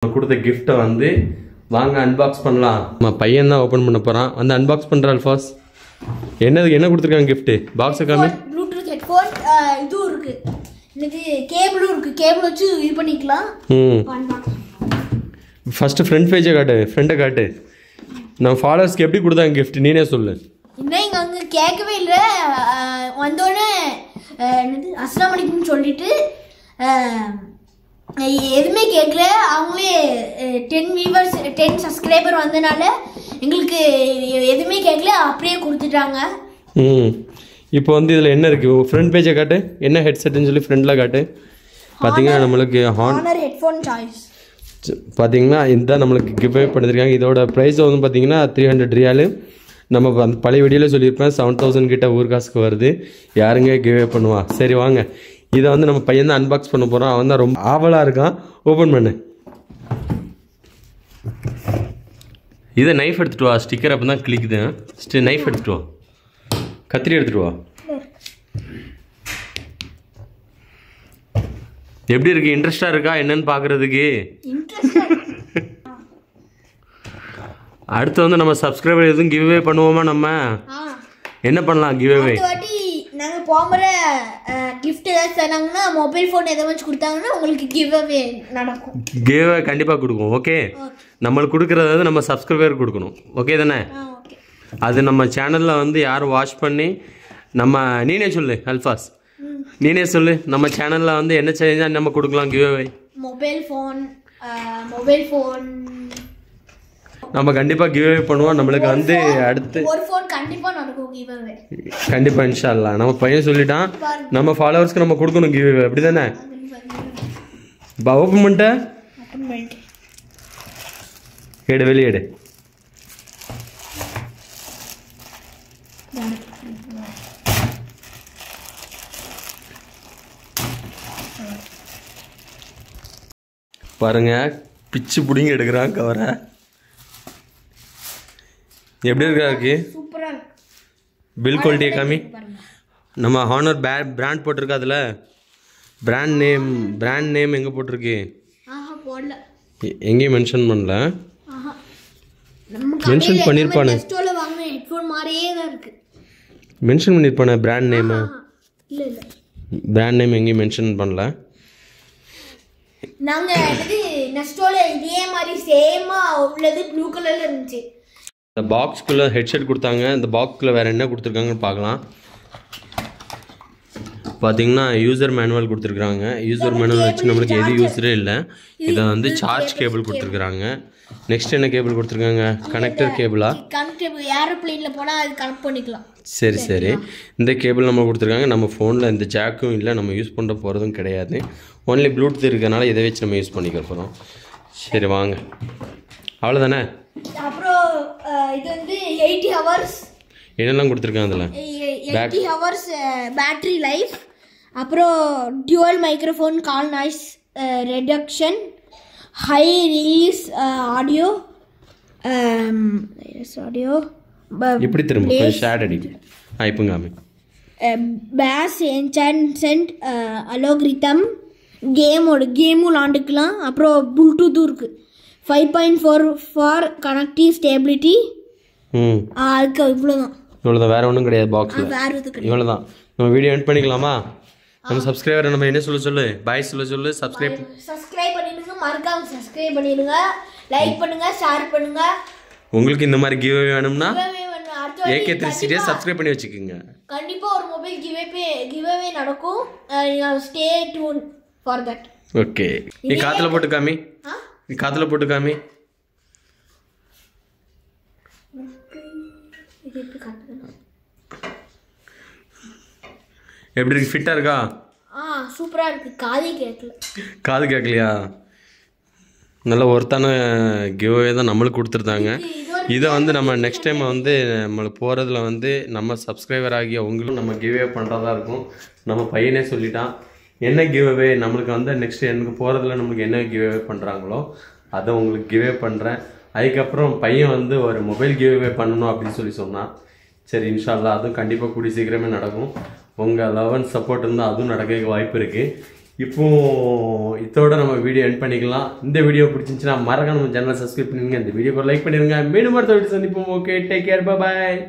கொடுத்த கிஃப்ட்டை வந்து வாங்க அன்பாக்ஸ் பண்ணலாம். நம்ம பையன் தான் ஓப்பன் பண்ண போகிறான். வந்து அன்பாக்ஸ் பண்ணுற அல்ஃபாஸ். என்ன கொடுத்துருக்காங்க கிஃப்ட்டு? பாக்ஸை காமி. ப்ளூடூத் ஹெட்ஃபோன் இதுவும் இருக்குது, இது கேபிளும் இருக்குது, கேபிள் வச்சு இது பண்ணிக்கலாம். ஃபஸ்ட்டு ஃப்ரண்ட் பேஜை காட்டு, ஃப்ரெண்டை காட்டு. நம்ம ஃபாலோவர்ஸ்க்கு எப்படி கொடுத்தாங்க கிஃப்ட் நீனே சொல்லு. இன்னும் இங்கே அங்கே கேட்கவே இல்லை. வந்தோடனே என்னது அஸ்லாம் வலைக்கும்னு சொல்லிட்டு எதுவுமே கேட்கல. அவங்களே 10 வியூவர்ஸ் 10 சப்ஸ்கிரைபர் வந்தனால எங்களுக்கு எதுவுமே கேட்கல, அப்படியே கொடுத்துட்டாங்க. இப்போ வந்து இதில் என்ன இருக்குது? ஃப்ரண்ட் பேஜை காட்டு, என்ன ஹெட்செட்டுன்னு சொல்லி ஃப்ரெண்டில் காட்டு. பார்த்தீங்கன்னா நம்மளுக்கு ஹானர் ஹெட்ஃபோன் சாய்ஸ் பார்த்தீங்கன்னா இதுதான் நம்மளுக்கு கிவ்வே பண்ணியிருக்காங்க. இதோட ப்ரைஸ் வந்து பார்த்தீங்கன்னா 300 ரியாலு. நம்ம அந்த பழைய வீடியோவில் சொல்லியிருப்பேன் 7000 கிட்ட ஊர் காசுக்கு வருது. யாருங்க கிவ்வே பண்ணுவா? சரி வாங்க, இதை வந்து நம்ம பையன் தான் அன்பாக்ஸ் பண்ண போகிறோம். அவன் தான் ரொம்ப ஆவலாக இருக்கான். ஓப்பன் பண்ணு. இதை நைஃப் எடுத்துகிட்டு வா, ஸ்டிக்கர் அப்போ தான் கிளிக்குது. நைஃப் எடுத்துகிட்டு வா, கத்திரி எடுத்துகிட்டு வா. எப்படி இருக்கு? இன்ட்ரெஸ்டாக இருக்கா என்னன்னு பார்க்குறதுக்கு? அடுத்து வந்து நம்ம சப்ஸ்கிரைபர் எதுவும் கிவ்வே பண்ணுவோமா? நம்ம என்ன பண்ணலாம் கிவ்வே? நாங்கள் போகிற கிஃப்ட் ஏதாவது தராங்கன்னா, மொபைல் ஃபோன் எதாவது கொடுத்தாங்கன்னா உங்களுக்கு கிவ்வே நடக்கும். கிவ்வே கண்டிப்பாக கொடுக்கும். ஓகே, நம்மளுக்கு கொடுக்குறது வந்து நம்ம சப்ஸ்கிரைபர் கொடுக்கணும். ஓகே தானே? அது நம்ம சேனலில் வந்து யாரும் வாட்ச் பண்ணி நம்ம நீனே சொல்லு அல்ஃபாஸ், நீனே சொல்லு நம்ம சேனலில் வந்து என்ன செஞ்சால் நம்ம கொடுக்கலாம் கிவ்வே? மொபைல் ஃபோன் நம்ம கண்டிப்பாக கிவ்வே பண்ணுவோம். நம்மளுக்கு வந்து அடுத்து ஒரு ஃபோன் கண்டிப்பாக நடக்கும் கிவ்வே. கண்டிப்பாக இன்ஷா அல்லாஹ். நம்ம பையன் சொல்லிட்டான், நம்ம ஃபாலோவர்ஸ்க்கு நம்ம கொடுக்கணும் கிவ்வே. அப்படி தானே? ஓப்பன் பண்ணிட்ட எடு, வெளியே எடு. பாருங்க, பிச்சு பிடிங்க எடுக்கிறான் கவரை. எப்படி இருக்கு? சூப்பரா இருக்கு. பில் குவாலிட்டியை காமி. நம்ம ஹானர் பிராண்ட் போட்டிருக்கு. அதில் பிராண்ட் நேம் எங்கே போட்டிருக்கு? போடல, எங்கேயும் மென்ஷன் பண்ணல. மென்ஷன் பண்ணியிருப்பானே, மென்ஷன் பண்ணியிருப்பானே பிராண்ட் நேமு. பிராண்ட் நேம் எங்கேயும் மென்ஷன் பண்ணல. நாங்கள் நெஸ்டோல இதே மாதிரி சேமா உள்ளது ப்ளூ கலர்ல இருந்துச்சு. இந்த பாக்ஸ்குள்ளே ஹெட்செட் கொடுத்தாங்க. இந்த பாக்ஸ்குள்ளே வேறு என்ன கொடுத்துருக்காங்கன்னு பார்க்கலாம். பார்த்தீங்கன்னா யூசர் மேனுவல் கொடுத்துருக்குறாங்க. யூசர் மேனுவல் வச்சு நம்மளுக்கு எது யூஸரே இல்லை. இதை வந்து சார்ஜ் கேபிள் கொடுத்துருக்குறாங்க. நெக்ஸ்ட் என்ன கேபிள் கொடுத்துருக்காங்க? கனெக்டர் கேபிளா? ஏரோப்ளேனில் போனால் அது கனெக்ட் பண்ணிக்கலாம். சரி, இந்த கேபிள் நம்ம கொடுத்துருக்காங்க. நம்ம ஃபோனில் இந்த ஜாக்கும் இல்லை, நம்ம யூஸ் பண்ண போகிறதும் கிடையாது. ஒன்லி ப்ளூடூத் இருக்கிறனால இதை வச்சு நம்ம யூஸ் பண்ணிக்க போகிறோம். சரி வாங்க, அவ்வளோதானே. அப்புறம் இது வந்து 80 ஹவர்ஸ் என்னெல்லாம் கொடுத்துருக்காங்க அதில்? 80 ஹவர்ஸ் பேட்டரி லைஃப். அப்புறம் dual microphone call noise reduction, high release audio இப்படி திரும்ப ஷேட் அடி. இப்போங்காமி பேஸ் என்சான்சென்ட் அலோகிரிதம் கேமும் விளாண்டுக்கலாம். அப்புறம் ப்ளூடூத்தும் இருக்குது. 5.4 ஃபார் கனெக்டிவ் ஸ்டேபிலிட்டி. அதுக்கு இவ்வளோதான், வேறு ஒன்றும் கிடையாது பாக்ஸில். இவ்வளோதான். நம்ம வீடியோ எண்ட் பண்ணிக்கலாமா? நம்ம சப்ஸ்கிரைபர் நம்ம என்ன சொல்லு பாய் சொல்லு. சப்ஸ்கிரைப் பண்ணிடுங்க, மறக்காம சப்ஸ்கிரைப் பண்ணிடுங்க, லைக் பண்ணுங்க, ஷேர் பண்ணுங்க. உங்களுக்கு இந்த மாதிரி கிவ்வே வேணும்னா AK3 சப்ஸ்கிரைப் பண்ணி வச்சுக்கோங்க. கண்டிப்பா ஒரு மொபைல் கிவ்வே நடக்கும். Stay tune for that. Okay, நீ காத்துல போட்டு காமி. எப்படி இருக்கு? ஃபிட்டா இருக்கா? சூப்பரா இருக்கு. காது கேட்கலையா? நல்ல ஒருத்தான கிவ்வே தான் நம்மளுக்கு கொடுத்துருந்தாங்க. இதை வந்து நம்ம நெக்ஸ்ட் டைம் வந்து நம்மளுக்கு போகிறதுல வந்து நம்ம சப்ஸ்கிரைபர் ஆகிய உங்களும் நம்ம கிவ்வே பண்ணுறதா இருக்கும். நம்ம பையனே சொல்லிட்டான் என்ன கிவ்வே நம்மளுக்கு வந்து நெக்ஸ்ட் எனக்கு போகிறதுல நம்மளுக்கு என்ன கிவ்வே பண்ணுறாங்களோ அதை உங்களுக்கு கிவ்வே பண்ணுறேன். அதுக்கப்புறம் பையன் வந்து ஒரு மொபைல் கிவ்வே பண்ணணும் அப்படின்னு சொன்னான். சரி இன்ஷா அல்லாஹ் அதுவும் கண்டிப்பாக கூடி சீக்கிரமே நடக்கும். உங்கள் லவ் அண்ட் சப்போர்ட் இருந்தால் அதுவும் நடக்க வாய்ப்பு இருக்குது. இப்போ இதோட நம்ம வீடியோ எண்ட் பண்ணிக்கலாம். இந்த வீடியோ பிடிச்சிருந்துச்சுன்னா மறக்காம நம்ம சேனலை சப்ஸ்கிரைப் பண்ணுங்க. இந்த வீடியோக்கு லைக் பண்ணிடுங்க. மீண்டும் அடுத்த வீடியோ சந்திப்போம். Okay, take care, bye bye.